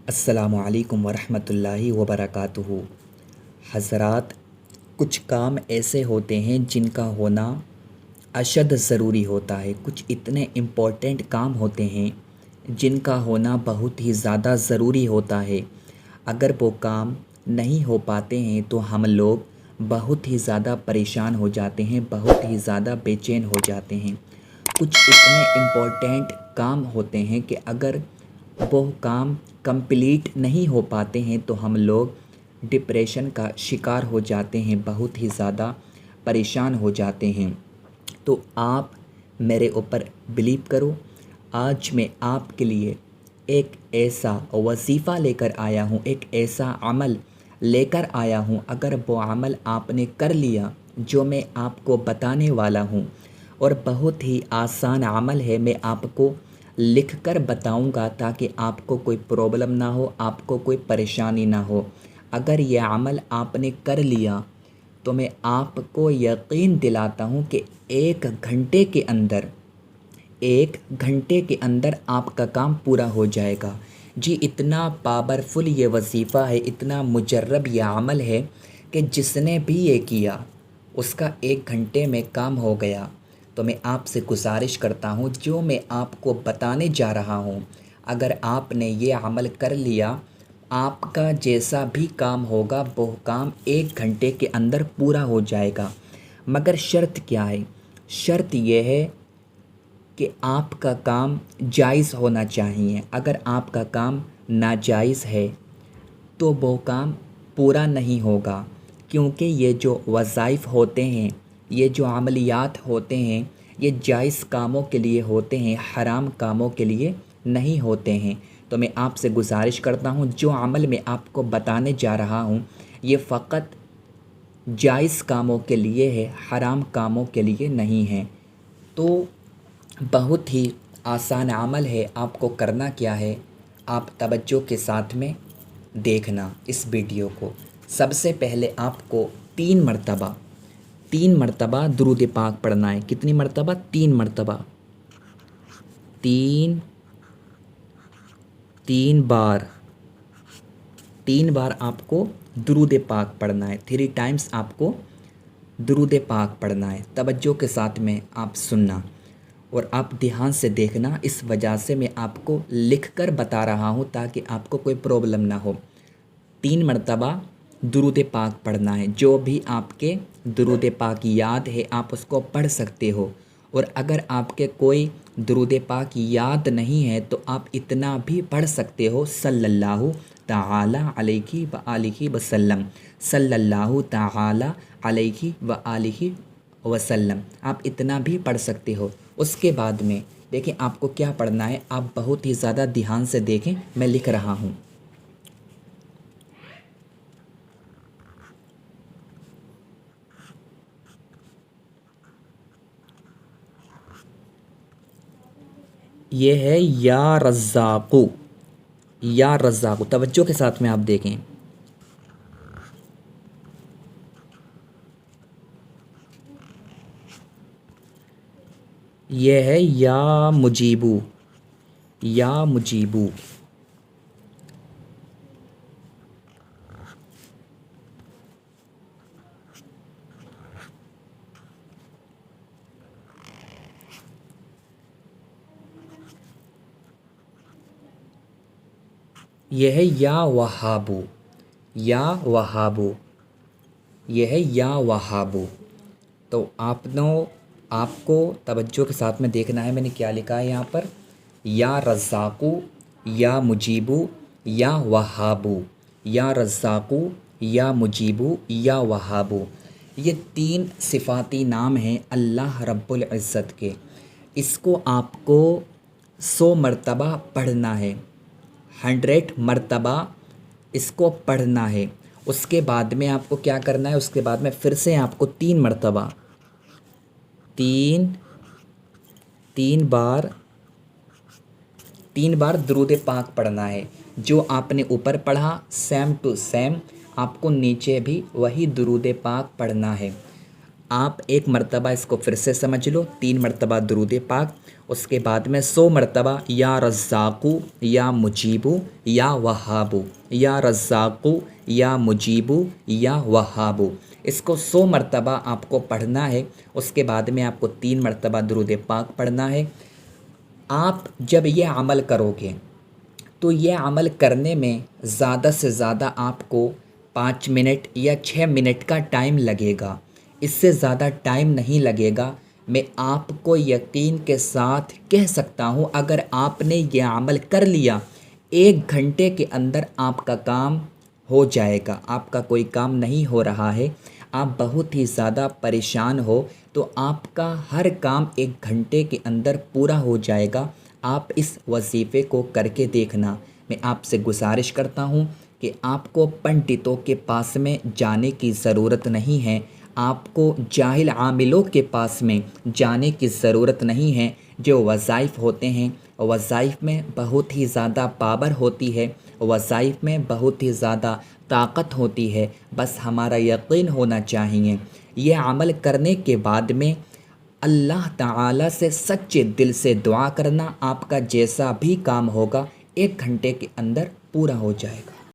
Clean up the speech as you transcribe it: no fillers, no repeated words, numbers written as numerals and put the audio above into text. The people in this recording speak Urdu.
السلام علیکم ورحمۃ اللہ وبرکاتہ۔ حضرات، کچھ کام ایسے ہوتے ہیں جن کا ہونا اشد ضروری ہوتا ہے۔ کچھ اتنے امپورٹنٹ کام ہوتے ہیں جن کا ہونا بہت ہی زیادہ ضروری ہوتا ہے۔ اگر وہ کام نہیں ہو پاتے ہیں تو ہم لوگ بہت ہی زیادہ پریشان ہو جاتے ہیں، بہت ہی زیادہ بے چین ہو جاتے ہیں۔ کچھ اتنے امپورٹنٹ کام ہوتے ہیں کہ اگر وہ کام کمپلیٹ نہیں ہو پاتے ہیں تو ہم لوگ ڈپریشن کا شکار ہو جاتے ہیں، بہت ہی زیادہ پریشان ہو جاتے ہیں۔ تو آپ میرے اوپر بلیو کرو، آج میں آپ کے لیے ایک ایسا وظیفہ لے کر آیا ہوں، ایک ایسا عمل لے کر آیا ہوں۔ اگر وہ عمل آپ نے کر لیا جو میں آپ کو بتانے والا ہوں، اور بہت ہی آسان عمل ہے، میں آپ کو لکھ کر بتاؤں گا تاکہ آپ کو کوئی پرابلم نہ ہو، آپ کو کوئی پریشانی نہ ہو۔ اگر یہ عمل آپ نے کر لیا تو میں آپ کو یقین دلاتا ہوں کہ ایک گھنٹے کے اندر آپ کا کام پورا ہو جائے گا۔ جی، اتنا پاورفل یہ وظیفہ ہے، اتنا مجرب یہ عمل ہے کہ جس نے بھی یہ کیا اس کا 1 گھنٹے میں کام ہو گیا۔ تو میں آپ سے گزارش کرتا ہوں، جو میں آپ کو بتانے جا رہا ہوں، اگر آپ نے یہ عمل کر لیا، آپ کا جیسا بھی کام ہوگا وہ کام 1 گھنٹے کے اندر پورا ہو جائے گا۔ مگر شرط کیا ہے؟ شرط یہ ہے کہ آپ کا کام جائز ہونا چاہیے۔ اگر آپ کا کام ناجائز ہے تو وہ کام پورا نہیں ہوگا، کیونکہ یہ جو وظائف ہوتے ہیں، یہ جو عملیات ہوتے ہیں، یہ جائز کاموں کے لیے ہوتے ہیں، حرام کاموں کے لیے نہیں ہوتے ہیں۔ تو میں آپ سے گزارش کرتا ہوں، جو عمل میں آپ کو بتانے جا رہا ہوں یہ فقط جائز کاموں کے لیے ہے، حرام کاموں کے لیے نہیں ہے۔ تو بہت ہی آسان عمل ہے، آپ کو کرنا کیا ہے، آپ توجہ کے ساتھ میں دیکھنا اس ویڈیو کو۔ سب سے پہلے آپ کو 3 مرتبہ درود پاک پڑھنا ہے۔ کتنی مرتبہ؟ 3 مرتبہ، تین بار آپ کو درود پاک پڑھنا ہے۔ 3 ٹائمز آپ کو درود پاک پڑھنا ہے۔ توجہ کے ساتھ میں آپ سننا اور آپ دھیان سے دیکھنا، اس وجہ سے میں آپ کو لکھ کر بتا رہا ہوں تاکہ آپ کو کوئی پرابلم نہ ہو۔ 3 مرتبہ درود پاک پڑھنا ہے۔ جو بھی آپ کے درود پاک یاد ہے آپ اس کو پڑھ سکتے ہو، اور اگر آپ کے کوئی درود پاک یاد نہیں ہے تو آپ اتنا بھی پڑھ سکتے ہو، صلی اللہ تعالی علیہ وآلہ وسلم، صلی اللہ تعالی علیہ وآلہ وسلم، آپ اتنا بھی پڑھ سکتے ہو۔ اس کے بعد میں دیکھیں آپ کو کیا پڑھنا ہے، آپ بہت ہی زیادہ دھیان سے دیکھیں، میں لکھ رہا ہوں۔ یہ ہے یا رزاق، یا رزاق، توجہ کے ساتھ میں آپ دیکھیں۔ یہ ہے یا مجیبو، یا مجیبو۔ یہ ہے یا وہابو، یا وہابو، یہ ہے یا وہابو۔ تو آپ کو توجہ کے ساتھ میں دیکھنا ہے، میں نے کیا لکھا ہے یہاں پر، یا رزاقو، یا مجیبو، یا وہابو، یا رزاقو، یا مجیبو، یا وہابو۔ یہ 3 صفاتی نام ہیں اللہ رب العزت کے۔ اس کو آپ کو 100 مرتبہ پڑھنا ہے، 100 مرتبہ اس کو پڑھنا ہے۔ اس کے بعد میں آپ کو کیا کرنا ہے، اس کے بعد میں پھر سے آپ کو 3 مرتبہ، تین بار درود پاک پڑھنا ہے۔ جو آپ نے اوپر پڑھا سیم ٹو سیم آپ کو نیچے بھی وہی درود پاک پڑھنا ہے۔ آپ ایک مرتبہ اس کو پھر سے سمجھ لو، 3 مرتبہ درود پاک، اس کے بعد میں 100 مرتبہ یا رزاقو یا مجیبو یا وہابو، یا رزاقو یا مجیبو یا وہابو، اس کو 100 مرتبہ آپ کو پڑھنا ہے۔ اس کے بعد میں آپ کو 3 مرتبہ درود پاک پڑھنا ہے۔ آپ جب یہ عمل کرو گے تو یہ عمل کرنے میں زیادہ سے زیادہ آپ کو 5 منٹ یا 6 منٹ کا ٹائم لگے گا، اس سے زیادہ ٹائم نہیں لگے گا۔ میں آپ کو یقین کے ساتھ کہہ سکتا ہوں، اگر آپ نے یہ عمل کر لیا 1 گھنٹے کے اندر آپ کا کام ہو جائے گا۔ آپ کا کوئی کام نہیں ہو رہا ہے، آپ بہت ہی زیادہ پریشان ہو، تو آپ کا ہر کام 1 گھنٹے کے اندر پورا ہو جائے گا۔ آپ اس وظیفے کو کر کے دیکھنا۔ میں آپ سے گزارش کرتا ہوں کہ آپ کو پنڈتوں کے پاس میں جانے کی ضرورت نہیں ہے، آپ کو جاہل عاملوں کے پاس میں جانے کی ضرورت نہیں ہے۔ جو وظائف ہوتے ہیں، وظائف میں بہت ہی زیادہ پاور ہوتی ہے، وظائف میں بہت ہی زیادہ طاقت ہوتی ہے، بس ہمارا یقین ہونا چاہیے۔ یہ عمل کرنے کے بعد میں اللہ تعالیٰ سے سچے دل سے دعا کرنا، آپ کا جیسا بھی کام ہوگا 1 گھنٹے کے اندر پورا ہو جائے گا۔